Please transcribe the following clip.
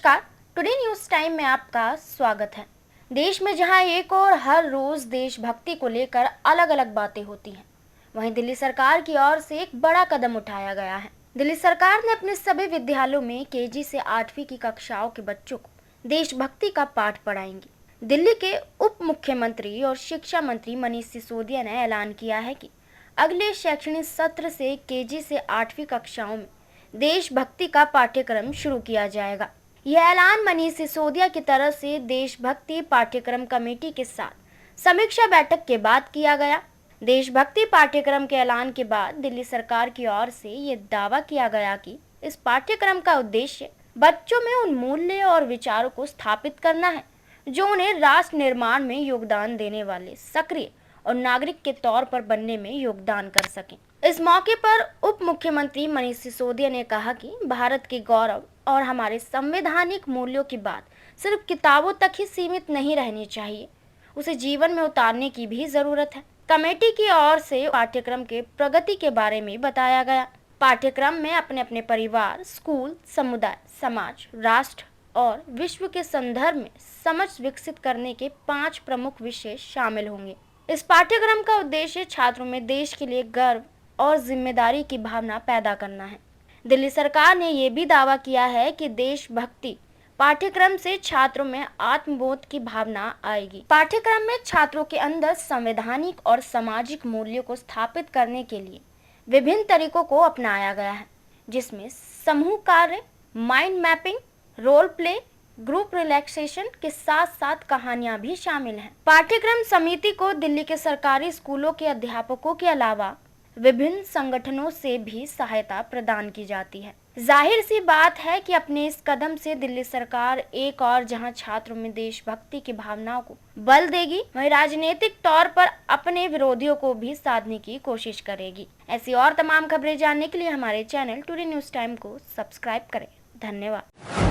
नमस्कार। Today news time में आपका स्वागत है। देश में जहां एक और हर रोज देशभक्ति को लेकर अलग अलग बातें होती हैं, वहीं दिल्ली सरकार की ओर से एक बड़ा कदम उठाया गया है। दिल्ली सरकार ने अपने सभी विद्यालयों में केजी से 8वीं की कक्षाओं के बच्चों को देशभक्ति का पाठ पढ़ाएंगी। दिल्ली के उप मुख्यमंत्री और शिक्षा मंत्री मनीष सिसोदिया ने ऐलान किया है कि अगले शैक्षणिक सत्र से केजी से 8वीं कक्षाओं में देशभक्ति का पाठ्यक्रम शुरू किया जाएगा। यह ऐलान मनीष सिसोदिया की तरफ से देशभक्ति पाठ्यक्रम कमेटी के साथ समीक्षा बैठक के बाद किया गया। देशभक्ति पाठ्यक्रम के ऐलान के बाद दिल्ली सरकार की ओर से ये दावा किया गया कि इस पाठ्यक्रम का उद्देश्य बच्चों में उन मूल्य और विचारों को स्थापित करना है जो उन्हें राष्ट्र निर्माण में योगदान देने वाले सक्रिय और नागरिक के तौर पर बनने में योगदान कर सकें। इस मौके पर उप मुख्यमंत्री मनीष सिसोदिया ने कहा कि भारत के गौरव और हमारे संवैधानिक मूल्यों की बात सिर्फ किताबों तक ही सीमित नहीं रहनी चाहिए, उसे जीवन में उतारने की भी जरूरत है। कमेटी की ओर से पाठ्यक्रम के प्रगति के बारे में बताया गया। पाठ्यक्रम में अपने अपने परिवार, स्कूल, समुदाय, समाज, राष्ट्र और विश्व के संदर्भ में समझ विकसित करने के 5 प्रमुख विषय शामिल होंगे। इस पाठ्यक्रम का उद्देश्य छात्रों में देश के लिए गर्व और जिम्मेदारी की भावना पैदा करना है। दिल्ली सरकार ने यह भी दावा किया है कि देशभक्ति पाठ्यक्रम से छात्रों में आत्मबोध की भावना आएगी। पाठ्यक्रम में छात्रों के अंदर संवैधानिक और सामाजिक मूल्यों को स्थापित करने के लिए विभिन्न तरीकों को अपनाया गया है, जिसमें समूह कार्य, mind mapping, role play, group relaxation के साथ साथ कहानियां भी शामिल हैं। पाठ्यक्रम समिति को दिल्ली के सरकारी स्कूलों के अध्यापकों के अलावा विभिन्न संगठनों से भी सहायता प्रदान की जाती है। जाहिर सी बात है कि अपने इस कदम से दिल्ली सरकार एक और जहां छात्रों में देशभक्ति की भावनाओं को बल देगी, वहीं राजनीतिक तौर पर अपने विरोधियों को भी साधने की कोशिश करेगी। ऐसी और तमाम खबरें जानने के लिए हमारे चैनल टुडे न्यूज टाइम को सब्सक्राइब करें। धन्यवाद।